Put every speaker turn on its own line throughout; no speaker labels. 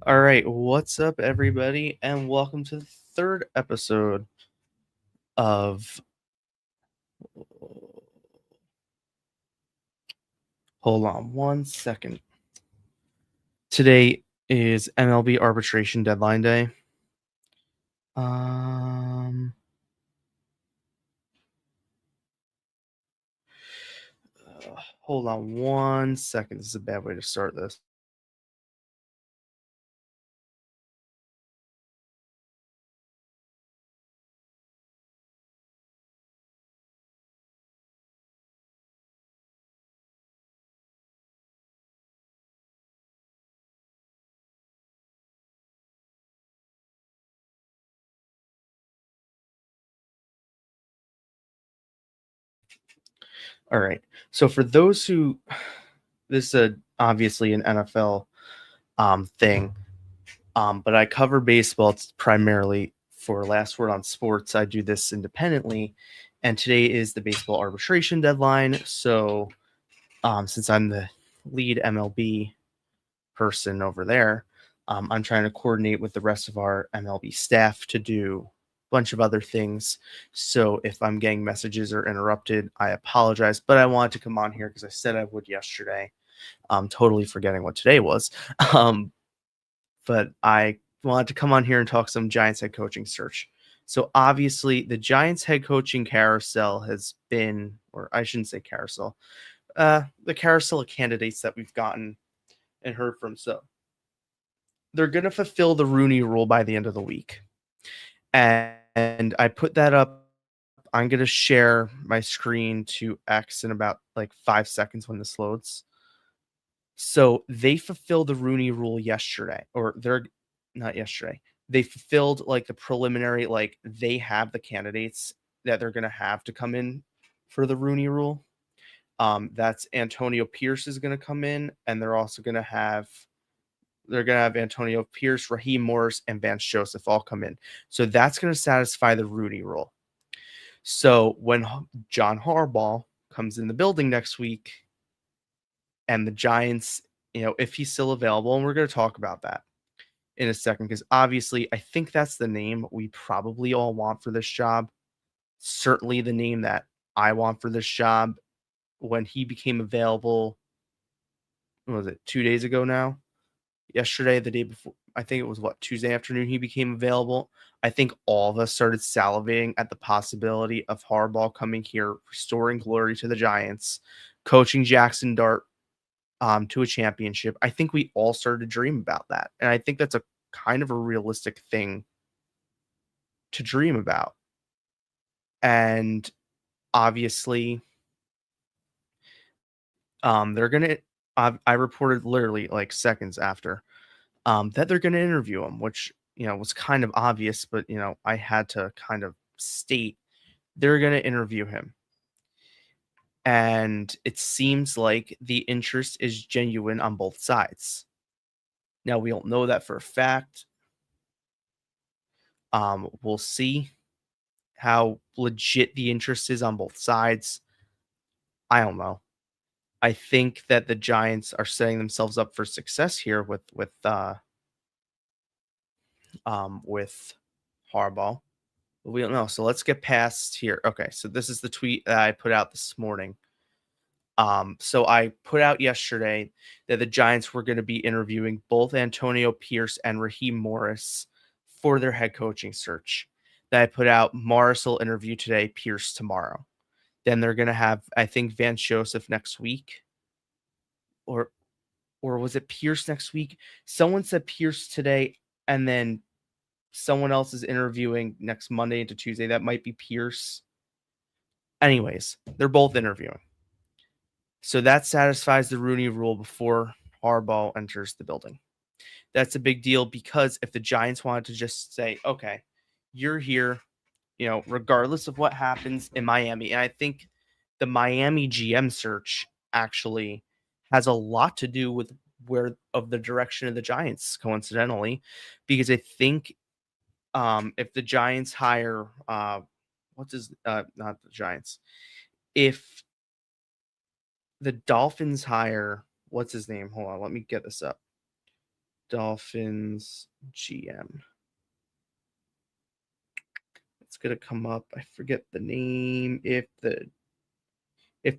All right, what's up, everybody, and welcome to the third episode of. Hold on one second. Today is MLB arbitration deadline day. Um, Hold on one second. This is a bad way to start this. All right. So for those who, this is obviously an NFL thing, but I cover baseball primarily for Last Word on Sports. I do this independently, and today is the baseball arbitration deadline. So, since I'm the lead MLB person over there, I'm trying to coordinate with the rest of our MLB staff to do a bunch of other things. So, if I'm getting messages or interrupted, I apologize. But I wanted to come on here because I said I would yesterday. I'm totally forgetting what today was. Um, but I wanted to come on here and talk some Giants head coaching search. So obviously, the Giants head coaching carousel has been, or I shouldn't say carousel, the carousel of candidates that we've gotten and heard from. So they're going to fulfill the Rooney Rule by the end of the week, and I put that up. I'm going to share my screen to X in about like 5 seconds when this loads. So they fulfilled the Rooney Rule yesterday, or they're not yesterday. They fulfilled like the preliminary, like they have the candidates that they're going to have to come in for the Rooney Rule. That's Antonio Pierce is going to come in, and they're going to have Antonio Pierce, Raheem Morris, and Vance Joseph all come in. So that's going to satisfy the Rooney Rule. So when John Harbaugh comes in the building next week, and the Giants, if he's still available, and we're going to talk about that in a second, because obviously I think that's the name we probably all want for this job. Certainly the name that I want for this job. When he became available, what was it, 2 days ago now? Yesterday, the day before, I think it was Tuesday afternoon he became available. I think all of us started salivating at the possibility of Harbaugh coming here, restoring glory to the Giants, coaching Jackson Dart to a championship. I think we all started to dream about that. And I think that's a kind of a realistic thing to dream about. And obviously, they're going to, I reported literally like seconds after that they're going to interview him, which, was kind of obvious, but, I had to kind of state they're going to interview him. And it seems like the interest is genuine on both sides. Now, we don't know that for a fact. We'll see how legit the interest is on both sides. I don't know. I think that the Giants are setting themselves up for success here with Harbaugh. But we don't know. So let's get past here. Okay, so this is the tweet that I put out this morning. So I put out yesterday that the Giants were going to be interviewing both Antonio Pierce and Raheem Morris for their head coaching search. That I put out Morris will interview today, Pierce tomorrow. Then they're gonna have, I think, Vance Joseph next week, or was it Pierce next week? Someone said Pierce today, and then someone else is interviewing next Monday into Tuesday. That might be Pierce. Anyways, they're both interviewing. So that satisfies the Rooney Rule before Harbaugh enters the building. That's a big deal because if the Giants wanted to just say, okay, you're here, regardless of what happens in Miami, and I think the Miami GM search actually has a lot to do with the direction of the Giants, coincidentally, because I think if the Giants hire not the Giants, if the Dolphins hire what's his name? Hold on, let me get this up. Dolphins GM. It's gonna come up. I forget the name. If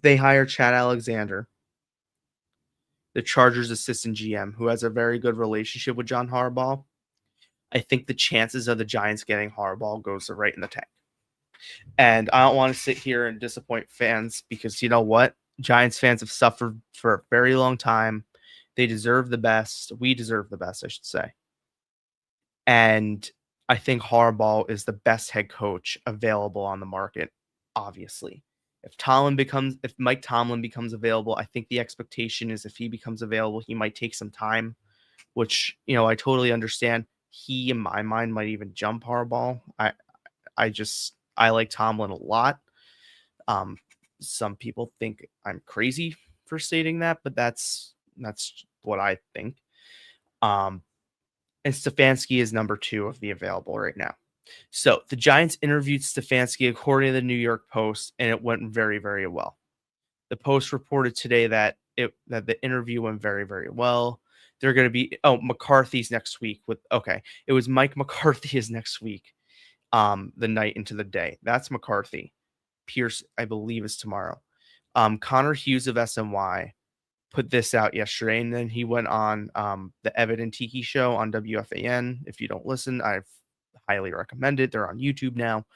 they hire Chad Alexander, the Chargers assistant GM, who has a very good relationship with John Harbaugh, I think the chances of the Giants getting Harbaugh goes right in the tank. And I don't want to sit here and disappoint fans because you know what? Giants fans have suffered for a very long time. They deserve the best. We deserve the best, I should say. And I think Harbaugh is the best head coach available on the market, obviously. If Mike Tomlin becomes available, I think the expectation is if he becomes available, he might take some time, which, I totally understand. He, in my mind, might even jump Harbaugh. I like Tomlin a lot. Some people think I'm crazy for stating that, but that's what I think. And Stefanski is number 2 of the available right now. So the Giants interviewed Stefanski according to the New York Post, and it went very, very well. The Post reported today that the interview went very, very well. They're going to be McCarthy's next week it was Mike McCarthy is next week. The night into the day. That's McCarthy. Pierce, I believe, is tomorrow. Connor Hughes of SNY put this out yesterday, and then he went on the Evan and Tiki show on WFAN. If you don't listen, I highly recommend it. They're on YouTube now.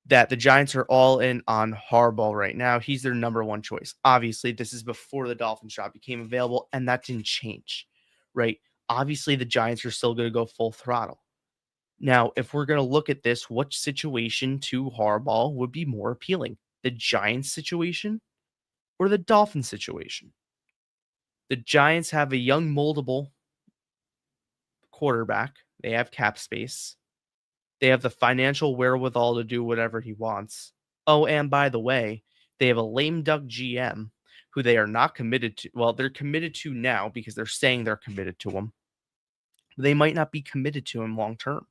That the Giants are all in on Harbaugh right now. He's their number 1 choice. Obviously, this is before the Dolphins job became available, and that didn't change, right? Obviously, the Giants are still going to go full throttle. Now, if we're going to look at this, what situation to Harbaugh would be more appealing? The Giants situation or the Dolphins situation? The Giants have a young, moldable quarterback. They have cap space. They have the financial wherewithal to do whatever he wants. Oh, and by the way, they have a lame duck GM who they are not committed to. Well, they're committed to now because they're saying they're committed to him. They might not be committed to him long term.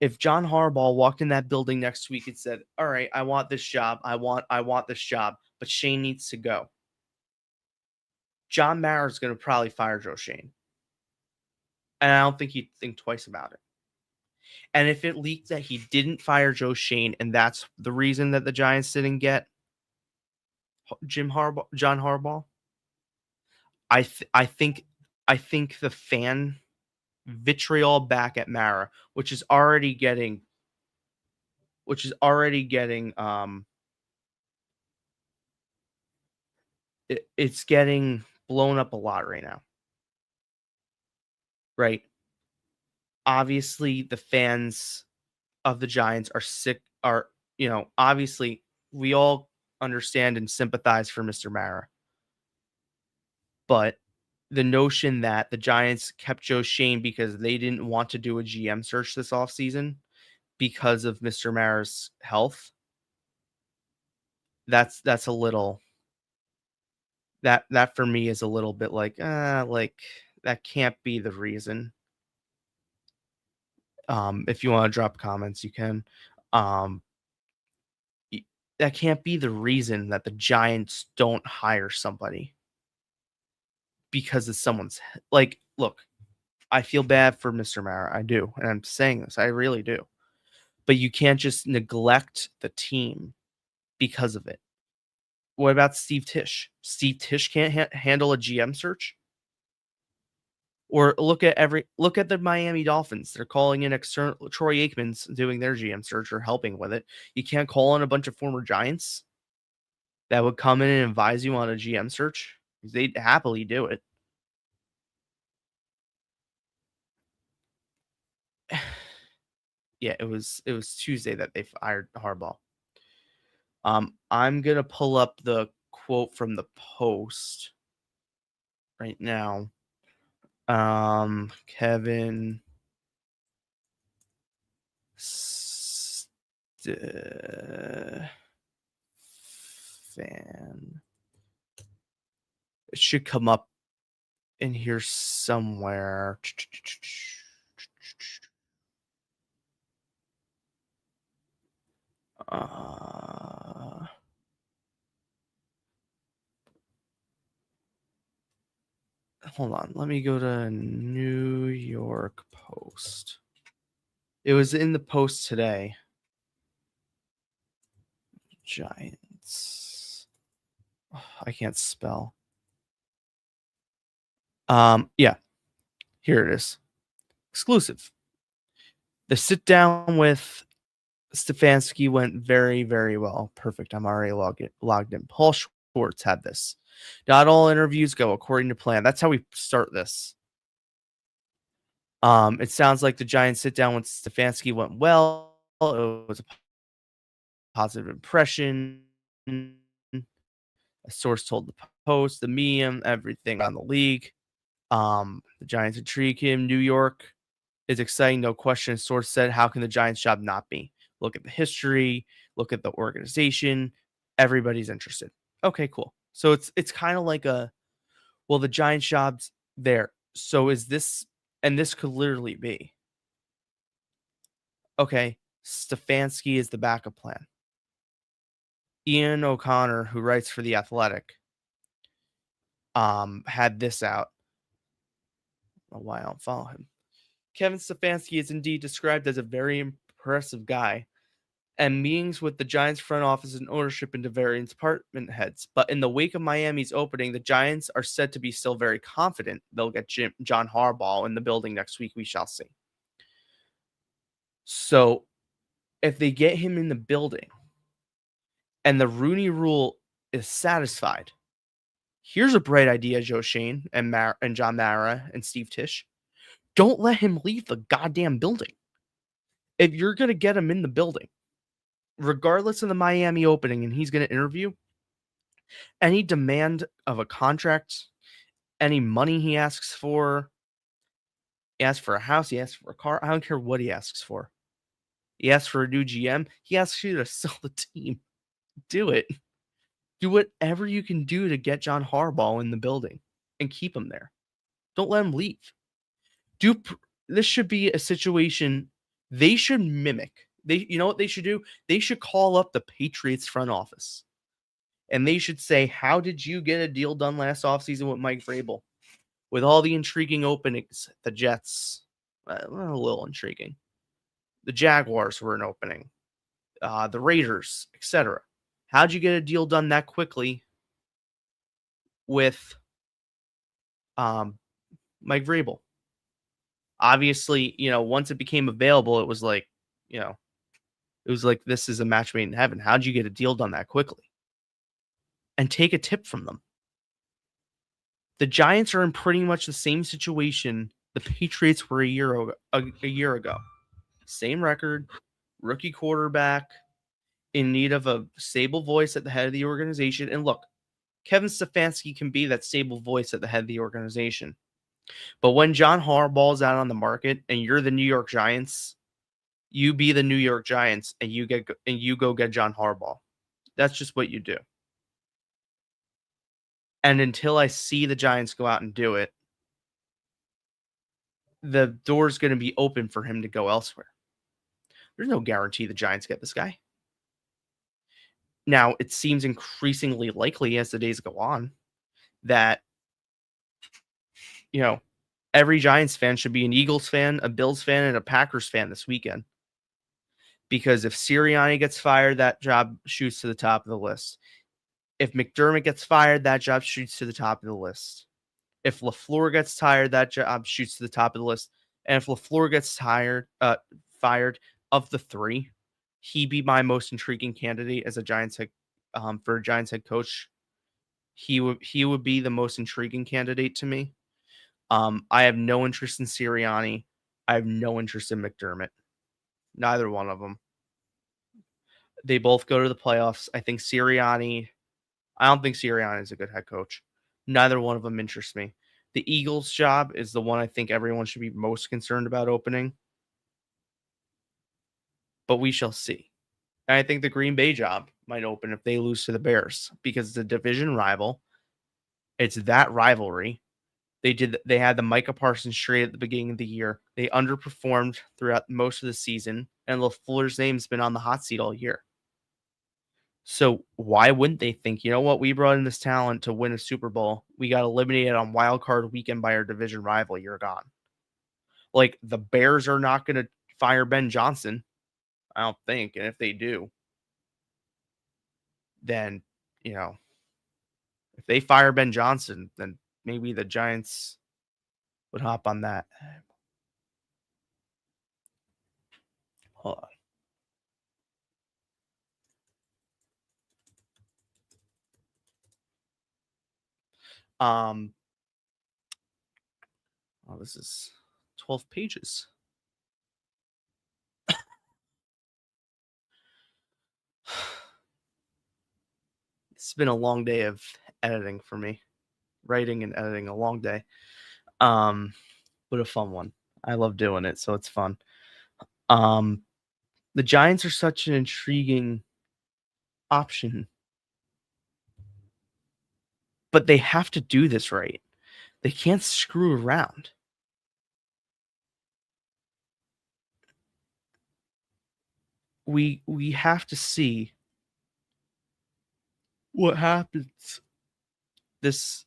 If John Harbaugh walked in that building next week and said, "All right, I want this job. I want this job, but Shane needs to go." John Mara is going to probably fire Joe Shane. And I don't think he'd think twice about it. And if it leaked that he didn't fire Joe Shane and that's the reason that the Giants didn't get John Harbaugh, I think the fan vitriol back at Mara, which is already getting it's getting blown up a lot right now. Right? Obviously the fans of the Giants obviously we all understand and sympathize for Mr. Mara. But the notion that the Giants kept Joe Shane because they didn't want to do a GM search this offseason because of Mr. Mara's health, that's a little that for me is a little bit like that can't be the reason. If you want to drop comments, you can. That can't be the reason that the Giants don't hire somebody because of someone's look, I feel bad for Mr. Mara. I do. And I'm saying this. I really do. But you can't just neglect the team because of it. What about Steve Tisch? Steve Tisch can't handle a GM search? Or look at the Miami Dolphins. They're calling in external Troy Aikman's doing their GM search or helping with it. You can't call in a bunch of former Giants that would come in and advise you on a GM search. They'd happily do it. Yeah, it was Tuesday that they fired Harbaugh. I'm gonna pull up the quote from the Post right now. Kevin Fan. It should come up in here somewhere. hold on. Let me go to New York Post. It was in the Post today. Giants. Oh, I can't spell. Yeah. Here it is. Exclusive. The sit down with Stefanski went very, very well. Perfect. I'm already logged in. Paul Schwartz had this. Not all interviews go according to plan. That's how we start this. It sounds like the Giants sit down with Stefanski went well. It was a positive impression. A source told the Post, the medium, everything on the league. The Giants intrigue him. New York is exciting, no question. Source said, how can the Giants job not be? Look at the history, look at the organization. Everybody's interested. Okay, cool. So it's kind of like the Giants job's there. So is this, and this could literally be, okay, Stefanski is the backup plan. Ian O'Connor, who writes for The Athletic, had this out. I don't know why I don't follow him. Kevin Stefanski is indeed described as a very impressive guy, and meetings with the Giants front office and ownership into various department heads. But in the wake of Miami's opening, the Giants are said to be still very confident they'll get John Harbaugh in the building next week. We shall see. So if they get him in the building and the Rooney Rule is satisfied, here's a bright idea, Joe Shane and John Mara and Steve Tisch. Don't let him leave the goddamn building. If you're going to get him in the building, regardless of the Miami opening, and he's going to interview, any demand of a contract, any money he asks for a house, he asks for a car, I don't care what he asks for. He asks for a new GM, he asks you to sell the team. Do it. Do whatever you can do to get John Harbaugh in the building and keep him there. Don't let him leave. This should be a situation they should mimic. You know what they should do? They should call up the Patriots front office. And they should say, how did you get a deal done last offseason with Mike Vrabel? With all the intriguing openings, the Jets, a little intriguing. The Jaguars were an opening. The Raiders, etc. How'd you get a deal done that quickly with Mike Vrabel? Obviously, once it became available, it was like, this is a match made in heaven. How'd you get a deal done that quickly? And take a tip from them. The Giants are in pretty much the same situation the Patriots were a year ago. Same record, rookie quarterback, in need of a stable voice at the head of the organization. And look, Kevin Stefanski can be that stable voice at the head of the organization. But when John Harbaugh is out on the market and you're the New York Giants, you be the New York Giants and you go get John Harbaugh. That's just what you do. And until I see the Giants go out and do it, the door's going to be open for him to go elsewhere. There's no guarantee the Giants get this guy. Now, it seems increasingly likely as the days go on that, every Giants fan should be an Eagles fan, a Bills fan, and a Packers fan this weekend. Because if Sirianni gets fired, that job shoots to the top of the list. If McDermott gets fired, that job shoots to the top of the list. If LaFleur gets tired, that job shoots to the top of the list. And if LaFleur gets fired, of the three, he'd be my most intriguing candidate as a Giants for a Giants head coach. He would be the most intriguing candidate to me. I have no interest in Sirianni. I have no interest in McDermott. Neither one of them. They both go to the playoffs. I don't think Sirianni is a good head coach. Neither one of them interests me. The Eagles job is the one I think everyone should be most concerned about opening. But we shall see. And I think the Green Bay job might open if they lose to the Bears because it's a division rival. It's that rivalry. They had the Micah Parsons trade at the beginning of the year. They underperformed throughout most of the season, and LaFleur's name's been on the hot seat all year. So why wouldn't they think, you know what, we brought in this talent to win a Super Bowl. We got eliminated on wild card weekend by our division rival. You're gone. Like the Bears are not going to fire Ben Johnson, I don't think. And if they do, then, you know, if they fire Ben Johnson, then maybe the Giants would hop on that. Hold on. Oh, this is 12 pages. It's been a long day of editing for me. Writing and editing, a long day. But a fun one. I love doing it, so it's fun. The Giants are such an intriguing option, but they have to do this right. They can't screw around. We have to see what happens this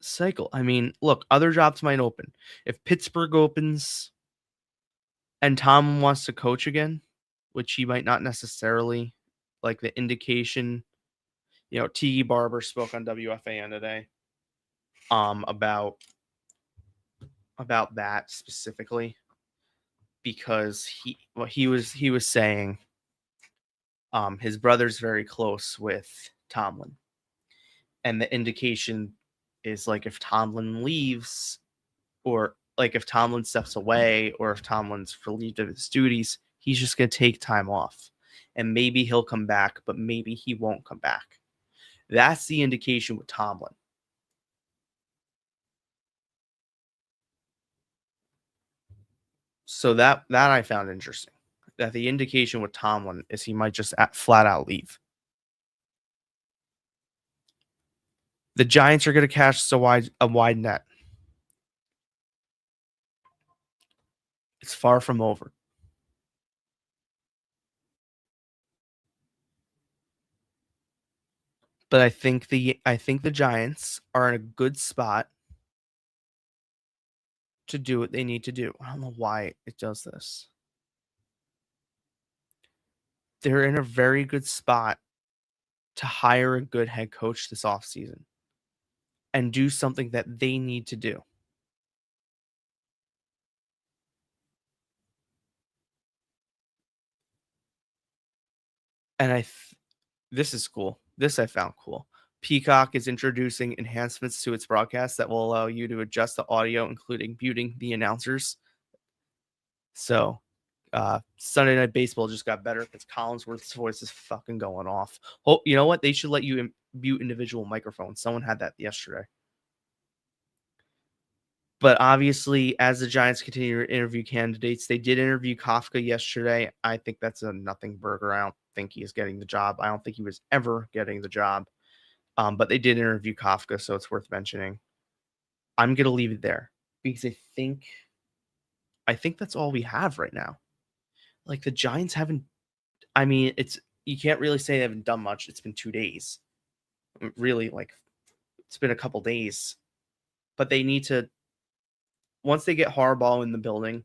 cycle. I mean, look, other jobs might open. If Pittsburgh opens and Tom wants to coach again, which he might not necessarily, like the indication, you know, Tiki Barber spoke on WFAN today about that specifically because he was saying his brother's very close with Tomlin, and the indication is like if Tomlin leaves, or like if Tomlin steps away, or if Tomlin's relieved of his duties, he's just going to take time off, and maybe he'll come back, but maybe he won't come back. That's the indication with Tomlin. So that I found interesting. That the indication with Tomlin is he might just flat out leave. The Giants are going to catch a wide net. It's far from over. But I think the Giants are in a good spot to do what they need to do. I don't know why it does this. They're in a very good spot to hire a good head coach this offseason and do something that they need to do. And this is cool. This I found cool. Peacock is introducing enhancements to its broadcast that will allow you to adjust the audio, including muting the announcers. So, Sunday Night Baseball just got better because Collinsworth's voice is fucking going off. Oh, you know what? They should let you mute individual microphones. Someone had that yesterday. But obviously, as the Giants continue to interview candidates, they did interview Kafka yesterday. I think that's a nothing burger. I don't think he is getting the job. I don't think he was ever getting the job. But they did interview Kafka, so it's worth mentioning. I'm going to leave it there because I think that's all we have right now. Like the Giants haven't, I mean, you can't really say they haven't done much. It's been 2 days. Really, like it's been a couple days. But they need to, once they get Harbaugh in the building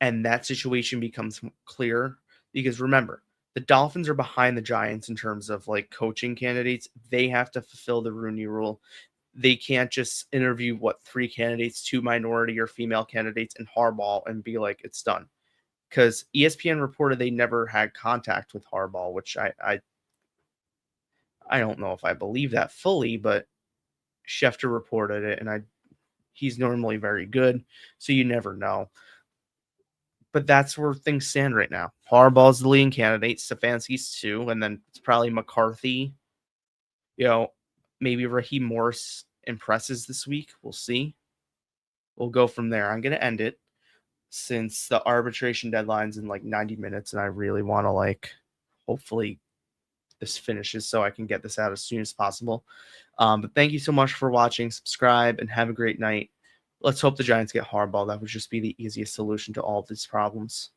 and that situation becomes clear, because remember, the Dolphins are behind the Giants in terms of like coaching candidates. They have to fulfill the Rooney Rule. They can't just interview 3 candidates, 2 minority or female candidates, and Harbaugh and be like, it's done. Because ESPN reported they never had contact with Harbaugh, which I don't know if I believe that fully, but Schefter reported it, and he's normally very good, so you never know. But that's where things stand right now. Harbaugh's the leading candidate, Stefanski's 2, and then it's probably McCarthy. You know, maybe Raheem Morris impresses this week. We'll see. We'll go from there. I'm going to end it since the arbitration deadline's in like 90 minutes, and I really want to hopefully this finishes so I can get this out as soon as possible. But thank you so much for watching. Subscribe and have a great night. Let's hope the Giants get Harbaugh. That would just be the easiest solution to all of these problems.